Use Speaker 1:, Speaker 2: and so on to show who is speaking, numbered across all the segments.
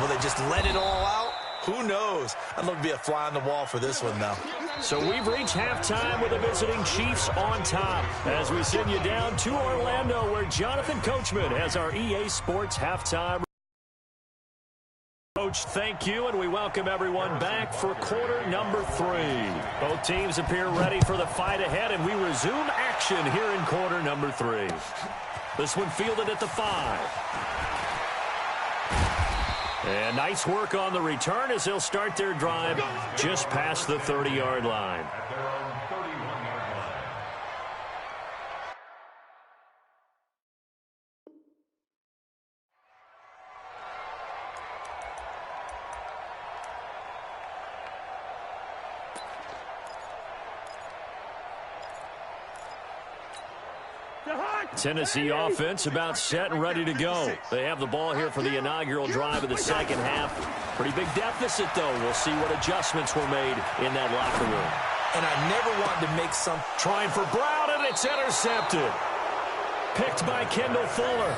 Speaker 1: Will they just let it all out? Who knows? I'd love to be a fly on the wall for this one, though.
Speaker 2: So we've reached halftime with the visiting Chiefs on top as we send you down to Orlando, where Jonathan Coachman has our EA Sports halftime. Coach, thank you, and we welcome everyone back for quarter number 3. Both teams appear ready for the fight ahead, and we resume action here in quarter number 3. This one fielded at the 5. And nice work on the return as they'll start their drive just past the 30-yard line. Tennessee offense about set and ready to go. They have the ball here for the inaugural drive of the second half. Pretty big deficit, though. We'll see what adjustments were made in that locker room.
Speaker 1: And I never wanted to make some...
Speaker 2: Trying for Brown, and it's intercepted. Picked by Kendall Fuller.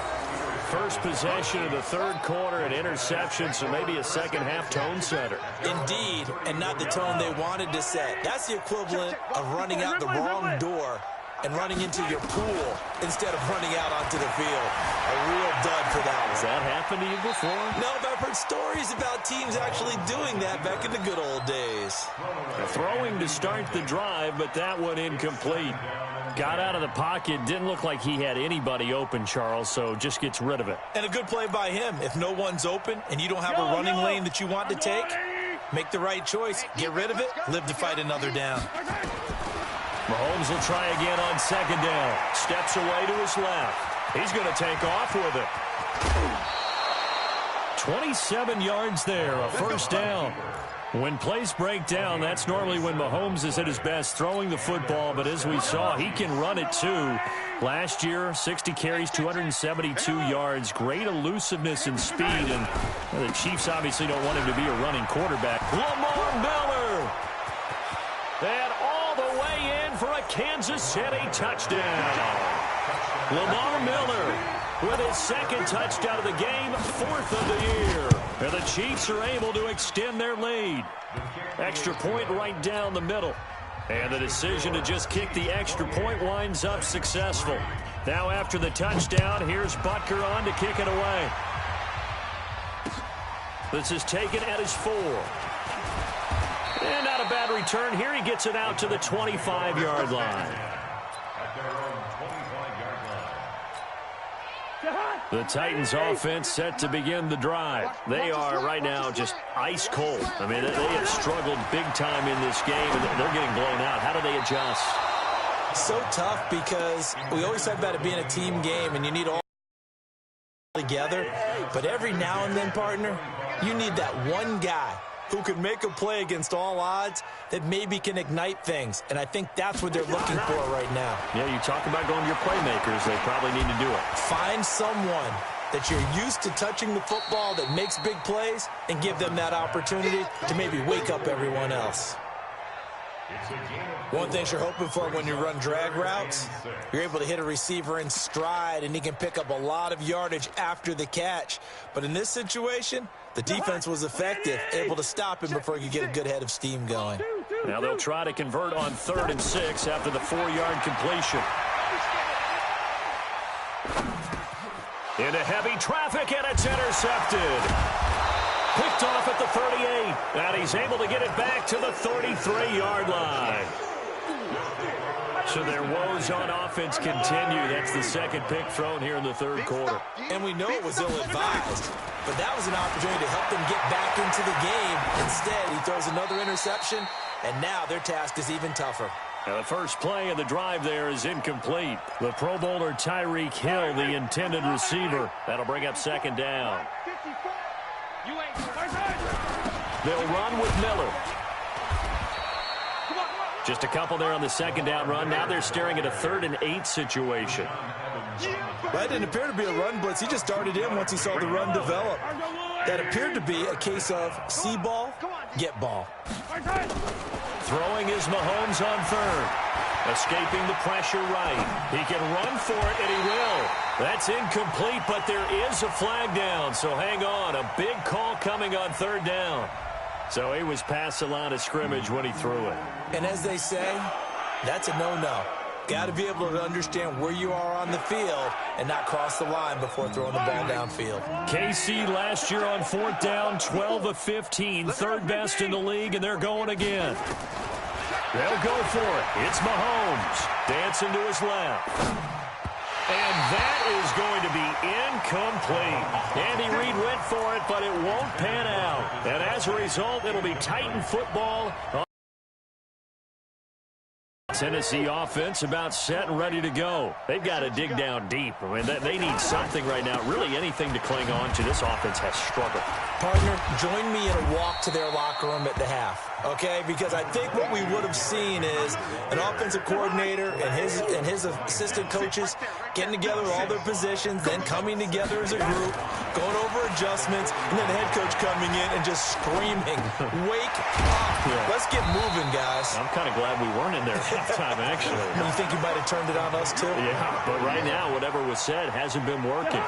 Speaker 2: First possession of the third quarter, an interception, so maybe a second-half tone setter.
Speaker 1: Indeed, and not the tone they wanted to set. That's the equivalent of running out the wrong door and running into your pool instead of running out onto the field. A real dud for that one.
Speaker 2: Has that happened to you before?
Speaker 1: No, but I've heard stories about teams actually doing that back in the good old days.
Speaker 2: Throwing to start the drive, but that one incomplete. Got out of the pocket, didn't look like he had anybody open, Charles, so just gets rid of it.
Speaker 1: And a good play by him. If no one's open and you don't have a running lane that you want to take, make the right choice. Get rid of it, live to fight another down.
Speaker 2: Mahomes will try again on second down. Steps away to his left. He's going to take off with it. 27 yards there, a first down. When plays break down, that's normally when Mahomes is at his best throwing the football, but as we saw, he can run it too. Last year, 60 carries, 272 yards, great elusiveness and speed, and the Chiefs obviously don't want him to be a running quarterback. Lamar Miller! And all the way in for a Kansas City touchdown. Lamar Miller with his second touchdown of the game, 4th of the year. And the Chiefs are able to extend their lead. Extra point right down the middle. And the decision to just kick the extra point winds up successful. Now after the touchdown, here's Butker on to kick it away. This is taken at his 4. And not a bad return here. He gets it out to the 25-yard line. The Titans offense set to begin the drive. They are right now just ice cold. I mean, they have struggled big time in this game, and they're getting blown out. How do they adjust?
Speaker 1: So tough because we always said about it being a team game, and you need all together. But every now and then, partner, you need that one guy who can make a play against all odds that maybe can ignite things. And I think that's what they're looking for right now.
Speaker 2: Yeah, you talk about going to your playmakers. They probably need to do it.
Speaker 1: Find someone that you're used to touching the football that makes big plays and give them that opportunity to maybe wake up everyone else. One thing you're hoping for when you run drag routes, you're able to hit a receiver in stride and he can pick up a lot of yardage after the catch. But in this situation, the defense was effective, able to stop him before he could get a good head of steam going.
Speaker 2: Now they'll try to convert on 3rd and 6 after the 4-yard completion. Into heavy traffic, and it's intercepted. Picked off at the 38, and he's able to get it back to the 33-yard line. So their woes on offense continue. That's the second pick thrown here in the third quarter.
Speaker 1: And we know it was ill-advised, but that was an opportunity to help them get back into the game. Instead, he throws another interception, and now their task is even tougher.
Speaker 2: Now the first play of the drive there is incomplete. The Pro Bowler Tyreek Hill, the intended receiver. That'll bring up second down. They'll run with Miller. Just a couple there on the second down run. Now they're staring at a 3rd and 8 situation.
Speaker 1: That didn't appear to be a run blitz. He just darted in once he saw the run develop. That appeared to be a case of see ball, get ball.
Speaker 2: Throwing is Mahomes on 3rd. Escaping the pressure right. He can run for it, and he will. That's incomplete, but there is a flag down, so hang on. A big call coming on third down. So he was past the line of scrimmage when he threw it.
Speaker 1: And as they say, that's a no-no. Got to be able to understand where you are on the field and not cross the line before throwing the ball downfield.
Speaker 2: KC last year on fourth down, 12 of 15, third best in the league, and they're going again. They'll go for it. It's Mahomes dancing to his left. And that is going to be incomplete. Andy Reid went for it, but it won't pan out. And as a result, it'll be Titan football. Tennessee offense about set and ready to go. They've got to dig down deep. I mean, they need something right now, really anything to cling on to. This offense has struggled.
Speaker 1: Partner, join me in a walk to their locker room at the half, okay? Because I think what we would have seen is an offensive coordinator and his assistant coaches getting together with all their positions, then coming together as a group, going over adjustments, and then the head coach coming in and just screaming, "Wake up. Yeah. Let's get moving, guys."
Speaker 2: I'm kind of glad we weren't in there at halftime, actually.
Speaker 1: You think you might have turned it on us, too?
Speaker 2: Yeah, but right now, whatever was said hasn't been working.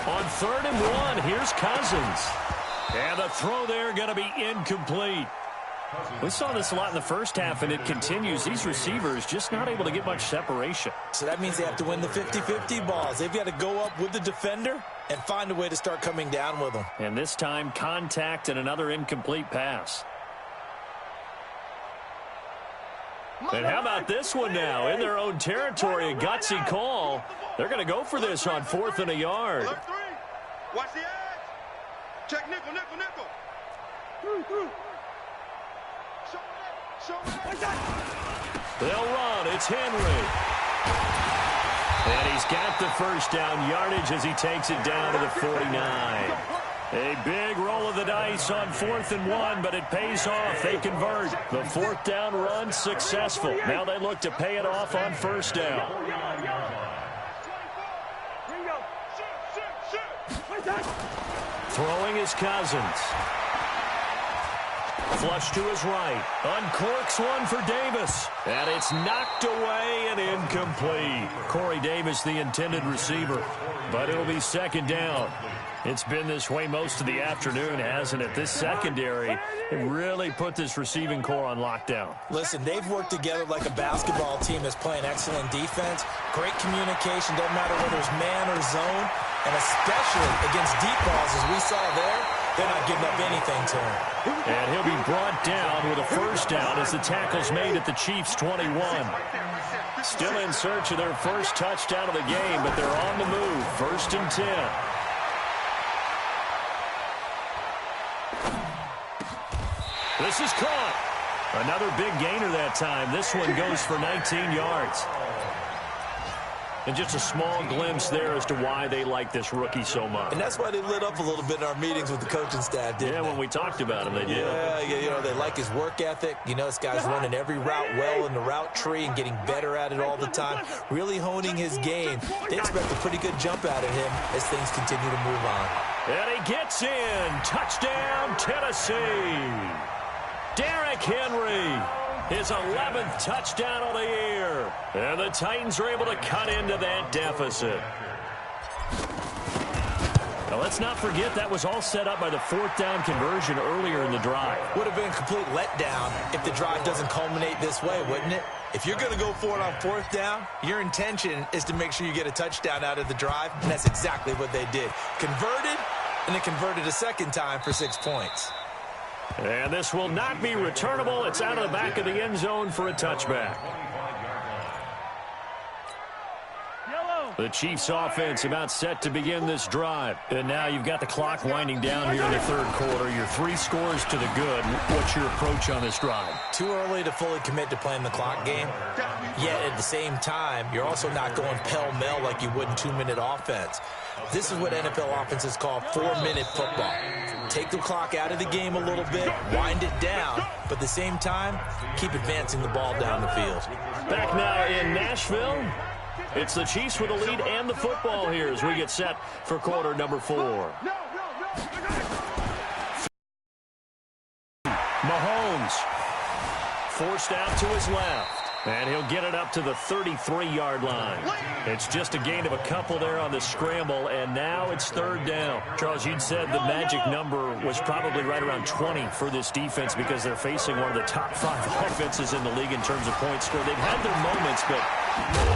Speaker 2: On 3rd and 1, here's Cousins. And the throw there going to be incomplete. We saw this a lot in the first half, and it continues. These receivers just not able to get much separation.
Speaker 1: So that means they have to win the 50-50 balls. They've got to go up with the defender and find a way to start coming down with them.
Speaker 2: And this time, contact and another incomplete pass. And how about this one now? In their own territory, a gutsy call. They're going to go for this on 4th and a yard.
Speaker 3: Watch the edge. Check nickel, nickel, nickel.
Speaker 2: They'll run. It's Henry. And he's got the first down yardage as he takes it down to the 49. A big roll of the dice on 4th and 1, but it pays off. They convert. The 4th down run successful. Now they look to pay it off on 1st down. Throwing is Cousins. Flush to his right. Uncorks one for Davis. And it's knocked away and incomplete. Corey Davis, the intended receiver. But it'll be 2nd down. It's been this way most of the afternoon, hasn't it? This secondary, it really put this receiving core on lockdown.
Speaker 1: Listen, they've worked together like a basketball team that's playing excellent defense. Great communication, doesn't matter whether it's man or zone. And especially against deep balls, as we saw there, they're not giving up anything to him.
Speaker 2: And he'll be brought down with a 1st down as the tackle's made at the Chiefs' 21. Still in search of their first touchdown of the game, but they're on the move. 1st and 10. This is caught. Another big gainer that time. This one goes for 19 yards. And just a small glimpse there as to why they like this rookie so much.
Speaker 1: And that's why they lit up a little bit in our meetings with the coaching staff, didn't they?
Speaker 2: Yeah, when we talked about him, they did.
Speaker 1: Yeah, you know, they like his work ethic. You know, this guy's running every route well in the route tree and getting better at it all the time, really honing his game. They expect a pretty good jump out of him as things continue to move on.
Speaker 2: And he gets in. Touchdown, Tennessee. Derrick Henry. His 11th touchdown of the year. And the Titans are able to cut into that deficit. Now, let's not forget that was all set up by the 4th down conversion earlier in the drive.
Speaker 1: Would have been a complete letdown if the drive doesn't culminate this way, wouldn't it? If you're going to go for it on 4th down, your intention is to make sure you get a touchdown out of the drive, and that's exactly what they did. Converted, and then converted a 2nd time for 6 points.
Speaker 2: And this will not be returnable. It's out of the back of the end zone for a touchback. The Chiefs offense about set to begin this drive. And now you've got the clock winding down here in the 3rd quarter. Your 3 scores to the good. What's your approach on this drive?
Speaker 1: Too early to fully commit to playing the clock game. Yet at the same time, you're also not going pell-mell like you would in 2-minute offense. This is what NFL offenses call 4-minute football. Take the clock out of the game a little bit, wind it down, but at the same time, keep advancing the ball down the field.
Speaker 2: Back now in Nashville. It's the Chiefs with the lead and the football here as we get set for quarter number 4. Mahomes forced out to his left. And he'll get it up to the 33-yard line. It's just a gain of a couple there on the scramble, and now it's third down. Charles, you'd said the magic number was probably right around 20 for this defense because they're facing one of the top 5 offenses in the league in terms of points scored. They've had their moments, but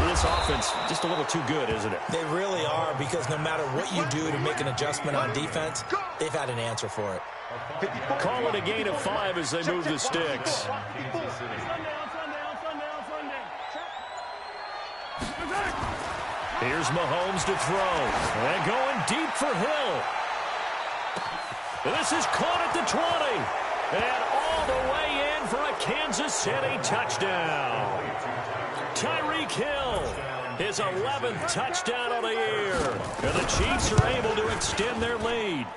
Speaker 2: this offense just a little too good, isn't it?
Speaker 1: They really are, because no matter what you do to make an adjustment on defense, they've had an answer for it.
Speaker 2: Call it a gain of 5 as they move the sticks. Here's Mahomes to throw. And going deep for Hill. This is caught at the 20. And all the way in for a Kansas City touchdown. Tyreek Hill, his 11th touchdown of the year. And the Chiefs are able to extend their lead.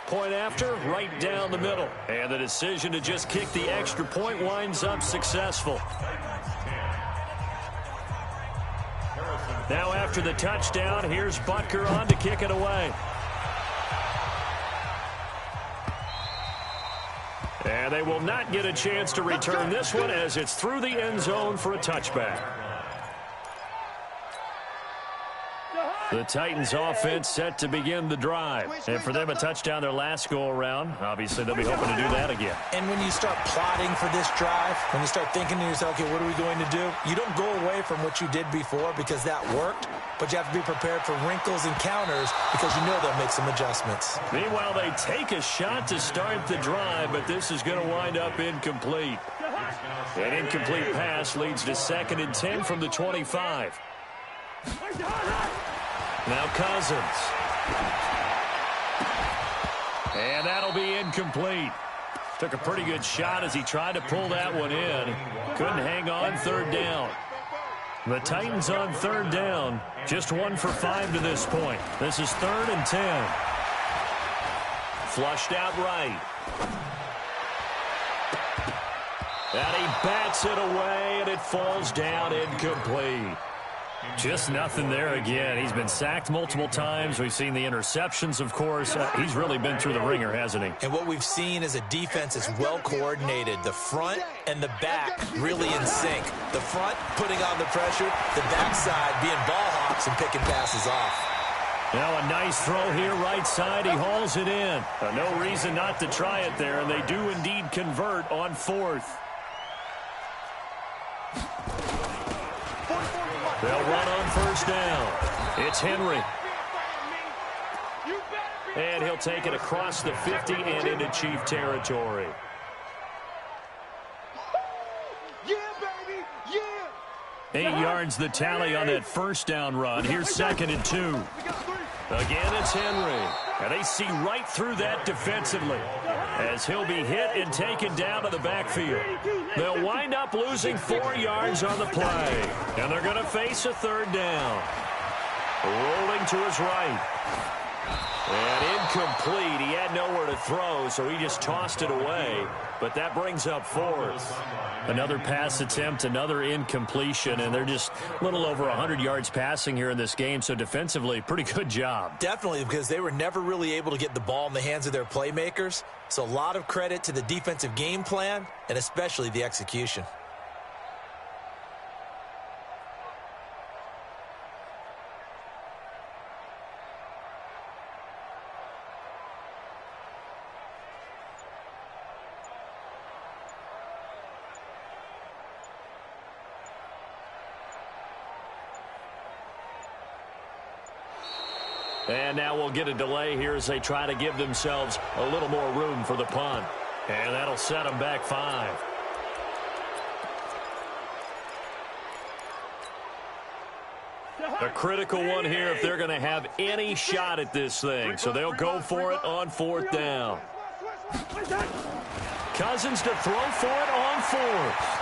Speaker 2: Point after, right down the middle. And the decision to just kick the extra point winds up successful. Now after the touchdown, here's Butker on to kick it away. And they will not get a chance to return this one as it's through the end zone for a touchback. The Titans offense set to begin the drive. And for them, a touchdown their last go-around. Obviously, they'll be hoping to do that again.
Speaker 1: And when you start plotting for this drive, when you start thinking to yourself, okay, what are we going to do? You don't go away from what you did before because that worked, but you have to be prepared for wrinkles and counters because you know they'll make some adjustments.
Speaker 2: Meanwhile, they take a shot to start the drive, but this is going to wind up incomplete. An incomplete pass leads to 2nd and 10 from the 25. Now Cousins. And that'll be incomplete. Took a pretty good shot as he tried to pull that one in. Couldn't hang on, third down. The Titans on third down. Just 1 for 5 to this point. This is 3rd and 10. Flushed out right. And he bats it away, and it falls down incomplete. Just nothing there again. He's been sacked multiple times. We've seen the interceptions, of course. He's really been through the ringer, hasn't he?
Speaker 1: And what we've seen is a defense that's well coordinated. The front and the back really in sync. The front putting on the pressure, the backside being ball hawks and picking passes off.
Speaker 2: Now a nice throw here, right side. He hauls it in. No reason not to try it there, and they do indeed convert on 4th. They'll run on 1st down. It's Henry. And he'll take it across the 50 and into Chief territory.
Speaker 3: Yeah, baby, yeah.
Speaker 2: 8 yards the tally on that 1st down run. Here's 2nd and 2. Again, it's Henry. And they see right through that defensively as he'll be hit and taken down to the backfield. They'll wind up losing 4 yards on the play. And they're going to face a 3rd down. Rolling to his right. And incomplete. He had nowhere to throw, so he just tossed it away. But that brings up 4th. Another pass attempt, another incompletion, and they're just a little over 100 yards passing here in this game, so defensively, pretty good job.
Speaker 1: Definitely, because they were never really able to get the ball in the hands of their playmakers. So a lot of credit to the defensive game plan, and especially the execution.
Speaker 2: And now we'll get a delay here as they try to give themselves a little more room for the punt. And that'll set them back 5. A critical one here if they're going to have any shot at this thing. So they'll go for it on 4th down. Cousins to throw for it on 4th.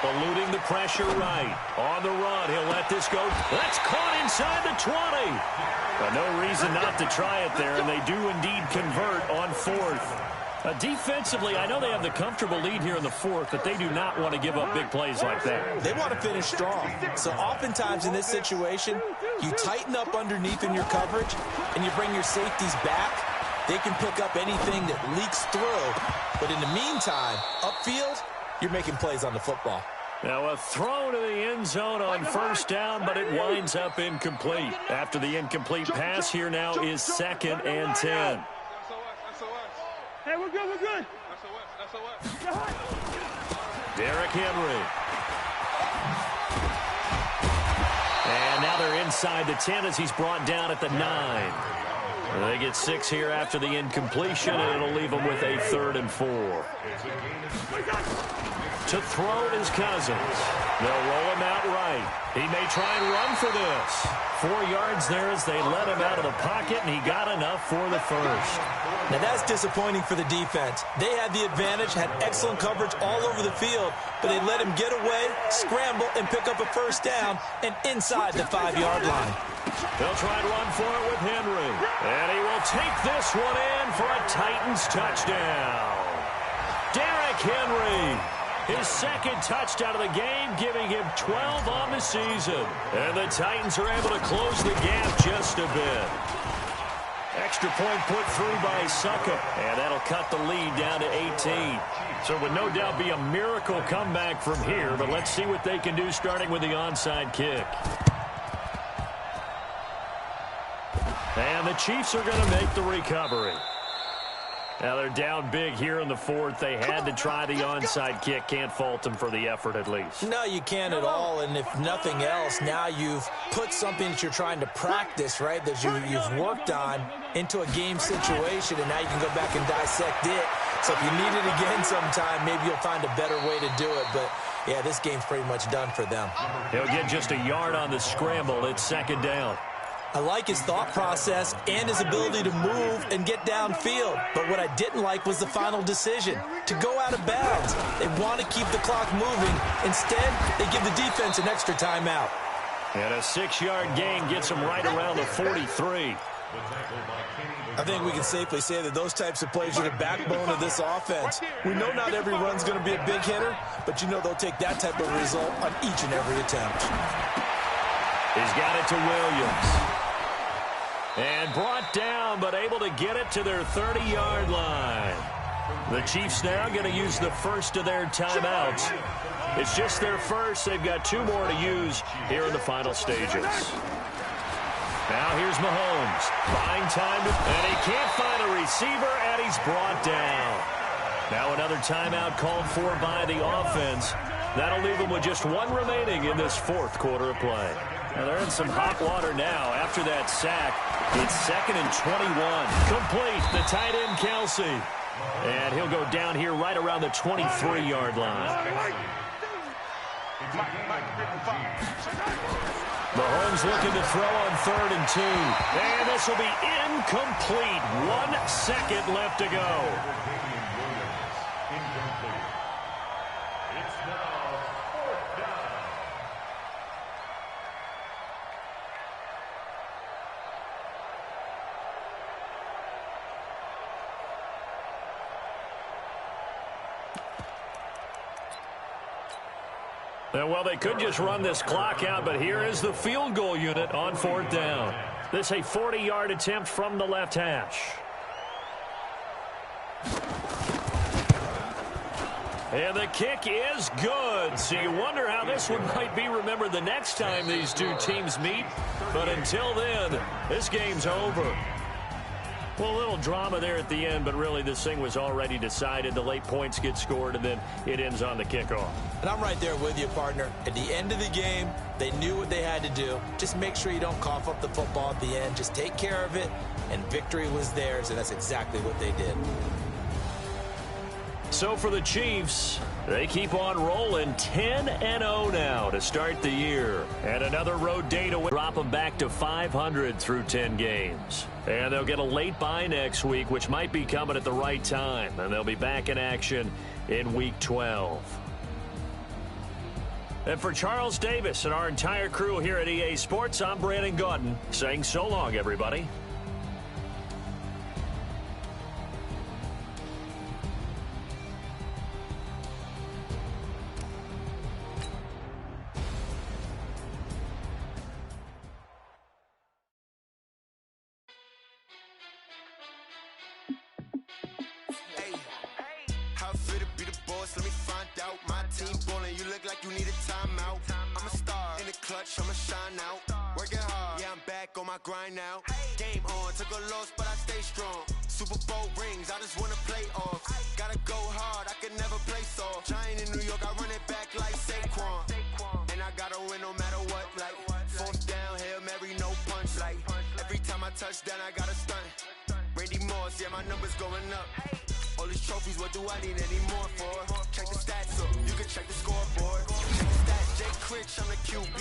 Speaker 2: Eluding the pressure right. On the run, he'll let this go. That's caught inside the 20. But no reason not to try it there, and they do indeed convert on 4th. Defensively, I know they have the comfortable lead here in the 4th, but they do not want to give up big plays like that.
Speaker 1: They want to finish strong. So oftentimes in this situation, you tighten up underneath in your coverage, and you bring your safeties back. They can pick up anything that leaks through. But in the meantime, upfield, you're making plays on the football.
Speaker 2: Now a throw to the end zone on first down, but it winds up incomplete. After the incomplete pass, here now is 2nd and 10.
Speaker 4: Hey, we're good, we're good.
Speaker 2: Derrick Henry. And now they're inside the 10 as he's brought down at the 9. They get 6 here after the incompletion, and it'll leave them with a 3rd and 4. To throw is Cousins. They'll roll him out right. He may try and run for this. 4 yards there as they let him out of the pocket, and he got enough for the first.
Speaker 1: Now that's disappointing for the defense. They had the advantage, had excellent coverage all over the field, but they let him get away, scramble, and pick up a first down and inside the 5-yard line.
Speaker 2: They'll try and run for it with Henry. And he will take this one in for a Titans touchdown. Derrick Henry. His 2nd touchdown of the game, giving him 12 on the season. And the Titans are able to close the gap just a bit. Extra point put through by Suckup, and that'll cut the lead down to 18. So it would no doubt be a miracle comeback from here, but let's see what they can do starting with the onside kick. And the Chiefs are going to make the recovery. Now they're down big here in the 4th. They had to try the onside kick. Can't fault them for the effort at least.
Speaker 1: No, you can't at all. And if nothing else, now you've put something that you're trying to practice, right, that you've worked on into a game situation, and now you can go back and dissect it. So if you need it again sometime, maybe you'll find a better way to do it. But, yeah, this game's pretty much done for them.
Speaker 2: He'll get just a yard on the scramble. It's 2nd down.
Speaker 1: I like his thought process and his ability to move and get downfield. But what I didn't like was the final decision, to go out of bounds. They want to keep the clock moving. Instead, they give the defense an extra timeout.
Speaker 2: And a 6-yard gain gets him right around the 43.
Speaker 1: I think we can safely say that those types of plays are the backbone of this offense. We know not every run's going to be a big hitter, but you know they'll take that type of result on each and every attempt.
Speaker 2: He's got it to Williams. And brought down, but able to get it to their 30-yard line. The Chiefs now going to use the first of their timeouts. It's just their first. They've got 2 more to use here in the final stages. Now here's Mahomes. Buying time, and he can't find a receiver, and he's brought down. Now another timeout called for by the offense. That'll leave them with just 1 remaining in this 4th quarter of play. Now they're in some hot water now after that sack. It's 2nd and 21. Complete, the tight end Kelsey. And he'll go down here right around the 23-yard line. Mahomes looking to throw on 3rd and 2. And this will be incomplete. 1 second left to go. Well, they could just run this clock out, but here is the field goal unit on 4th down. This a 40-yard attempt from the left hash. And the kick is good. So you wonder how this one might be remembered the next time these 2 teams meet. But until then, this game's over. Well, a little drama there at the end, but really this thing was already decided. The late points get scored, and then it ends on the kickoff.
Speaker 1: And I'm right there with you, partner. At the end of the game, they knew what they had to do. Just make sure you don't cough up the football at the end. Just take care of it, and victory was theirs, and that's exactly what they did.
Speaker 2: So for the Chiefs, they keep on rolling 10-0 now to start the year. And another road day to drop them back to 500 through 10 games. And they'll get a late bye next week, which might be coming at the right time. And they'll be back in action in Week 12. And for Charles Davis and our entire crew here at EA Sports, I'm Brandon Gaudin saying so long, everybody.
Speaker 5: How fit to be the boy boss, let me find out. My team ballin', you look like you need a timeout. I'm a star in the clutch, I'ma shine out. Working hard, yeah, I'm back on my grind now. Game on, took a loss, but I stay strong. Super Bowl rings, I just wanna play off. Gotta go hard, I can never play soft. Giant in New York, I run it back like Saquon. And I gotta win no matter what, like fourth down, Hail Mary, no punch. Like every time I touch down, I gotta stunt. Randy Moss, yeah, my numbers going up. All these trophies, what do I need any more for? Check the stats up, you can check the scoreboard. Check the stats, Jay Critch, I'm the QB.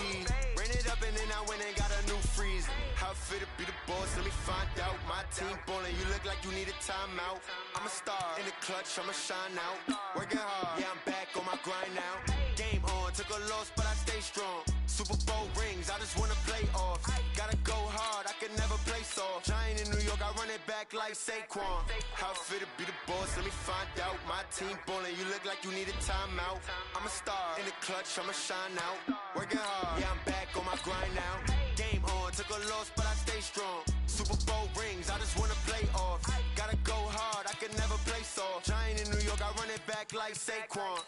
Speaker 5: Ran it up and then I went and got a new freeze. How fit to be the boss, let me find out. My team ballin', you look like you need a timeout. I'm a star in the clutch, I'ma shine out. Working hard, yeah, I'm back on my grind now. Game on, took a loss, but I stay strong. Super Bowl rings, I just wanna play off. Gotta go hard, I can never play soft. Giant in New York, I run it back like Saquon. How fit to be the boss, let me find out. My team ballin', you look like you need a timeout. I'm a star in the clutch, I'ma shine out. Working hard, yeah, I'm back on my grind now. Game on, took a loss, but I stay strong. Super Bowl rings, I just wanna play off. Gotta go hard, I can never play soft. Giant in New York, I run it back like Saquon.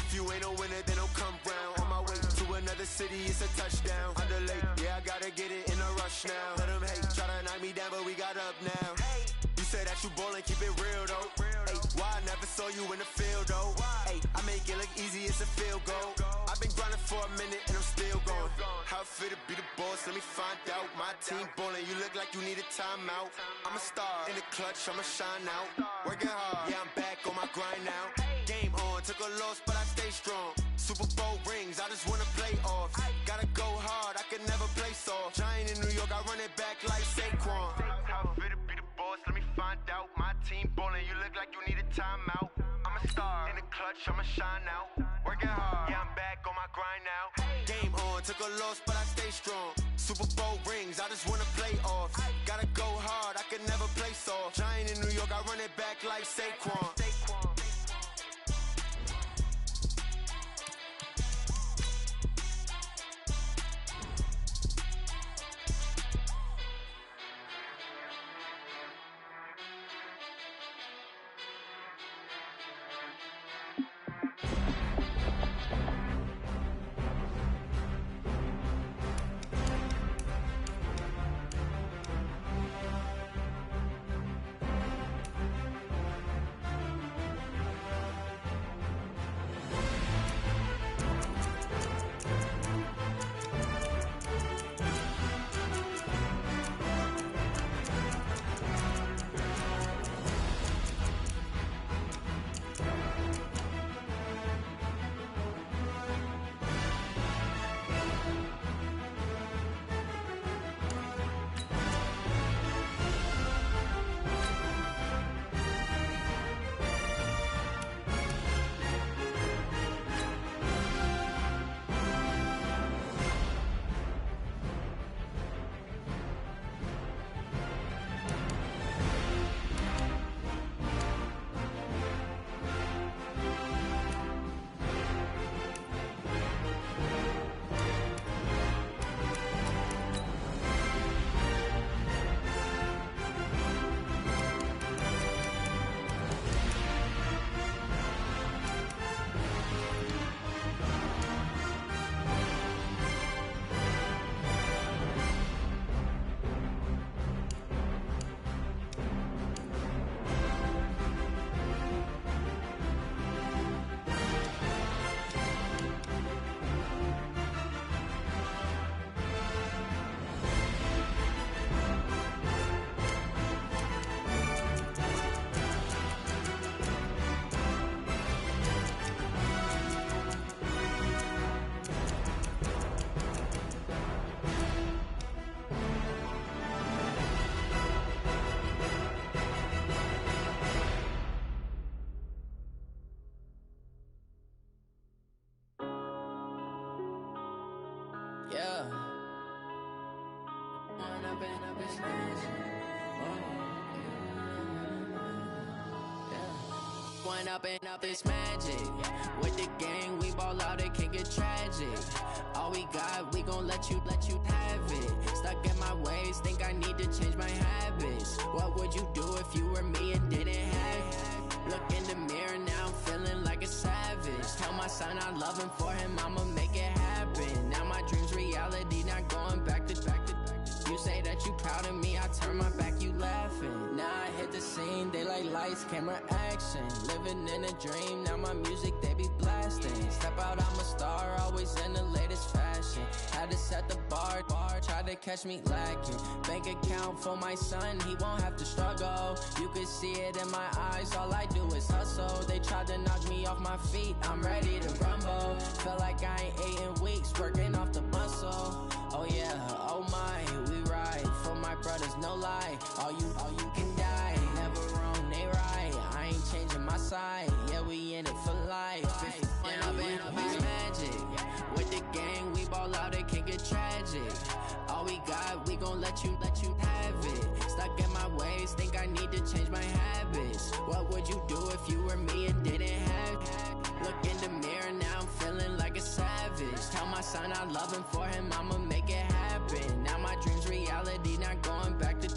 Speaker 5: If you ain't a winner, then don't come round. On my way to another city, it's a touchdown. Underlay, yeah, I gotta get it in a rush now. Let them hate, try to knock me down, but we got up now. You said that you ballin', keep it real though. Hey, why I never saw you in the field though? Hey, I make it look easy, it's a field goal. I've been grinding for a minute and I'm still going. How fit to be the boss, let me find out. My team ballin', you look like you need a timeout. I'm a star in the clutch, I'ma shine out. Working hard, yeah, I'm back on my grind now. Game on, took a loss, but I stay strong. Super Bowl rings, I just wanna play off. Gotta go hard, I can never play soft. Giant in New York, I run it back like Saquon. How fit to be the boss, let me find out. My team ballin', you look like you need a timeout. I'm a star in the clutch, I'ma shine out. Working hard, yeah, I'm back on my grind now. Game on, took a loss, but I stay strong. Super Bowl rings, I just wanna play off. Gotta go hard, I can never play soft. Giant in New York, I run it back like Saquon.
Speaker 6: Up and up, it's magic. With the gang, we ball out, it can get tragic. All we got, we gon' let you have it. Stuck in my ways, think I need to change my habits. What would you do if you were me and didn't have it? Look in the mirror now, I'm feeling like a savage. son, I love him. For him, I'ma make it happen. Now my dream's reality, not going back to. You say that you proud of me, I turn my back, you laughing. Now I hit the scene, they like lights, camera, action. Living in a dream, now my music, they be blasting. Step out, I'm a star, always in the latest fashion. Had to set the bar, try to catch me lacking. Bank account for my son, he won't have to struggle. You can see it in my eyes, all I do is hustle. They tried to knock me off my feet, I'm ready to rumble. Felt like I ain't ate in weeks, working off the muscle. Oh yeah, oh my, we ride for my brothers, no lie. All you can die, never wrong, they right. I ain't changing my side, yeah, we in it for life. When I've been magic, with the gang, we ball out, it can get tragic. All we got, we gon' let you have it. Stuck in my ways, think I need to change my habits. What would you do if you were me and didn't have it? Look in the mirror, now I'm feeling like a savage. Tell my son I love him, for him I'ma make it happen. Now my dream's reality, not going back to.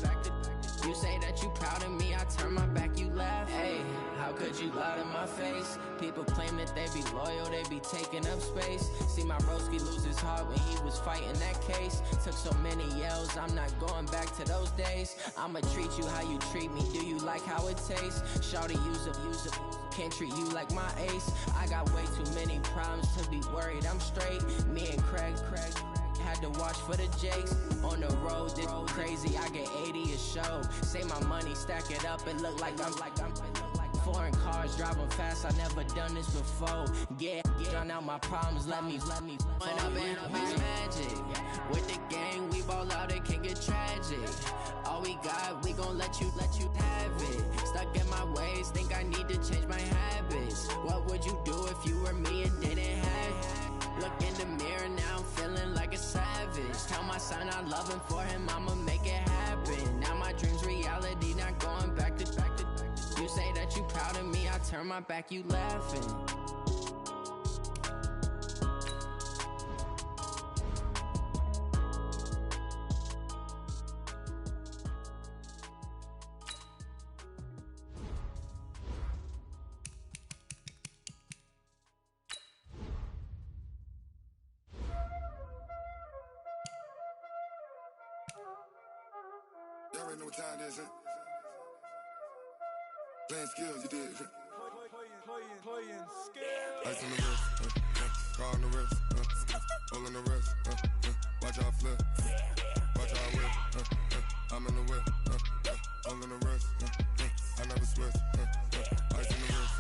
Speaker 6: You say that you proud of me, I turn my back, you laugh. Hey, how could you lie to my face? People claim that they be loyal, they be taking up space. See my broski lose his heart when he was fighting that case. Took so many yells, I'm not going back to those days. I'ma treat you how you treat me, do you like how it tastes? Shawty, use up, can't treat you like my ace. I got way too many problems to be worried, I'm straight. Me and Craig had to watch for the Jakes. On the road, this crazy, I get 80 a show. Say my money, stack it up, and look like I'm foreign cars, driving fast, I never done this before. Get drown out my problems, let me When I've been magic, with the gang, we ball out, it can get tragic. All we got, we gon' let you have it. Stuck in my ways, think I need to change my habits. What would you do if you were me and didn't have it? Look in the mirror, now I'm feeling like a savage. Tell my son I love him, for him I'ma make it happen. Now my dream's reality, not going back to. You say that you proud of me, I turn my back, you laughing.
Speaker 7: Y'all already know what time it is, huh? Playing skills, you did.
Speaker 3: Playing skills.
Speaker 7: Ice on the wrist, car on the wrist, hole on the wrist, watch out flip, watch out whip, I'm in the whip, hole on the wrist, I never switch, ice on the wrist,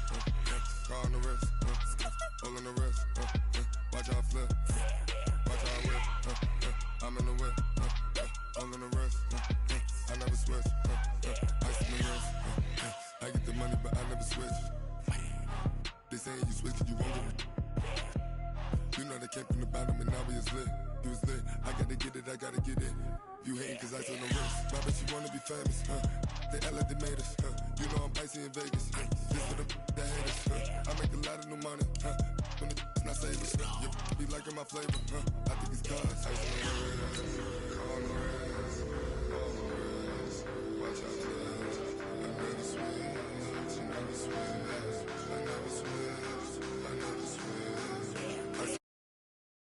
Speaker 7: car on the wrist, hole on the wrist, watch out flip, watch out whip, I'm in the whip, hole on the wrist, I never switch, ice on the wrist, I get the money, but I never switch. They saying you switch 'cause you won't get it. You know they came from the bottom and now we is lit. You was lit, I gotta get it, I gotta get it. You hating 'cause ice on the wrist. My bitch, you wanna be famous, They act like they made us, You know I'm icy in Vegas, This for the that hate us, I make a lot of new money, When it's not saving, You be liking my flavor, I think it's cause ice on the wrist, car on the wrist.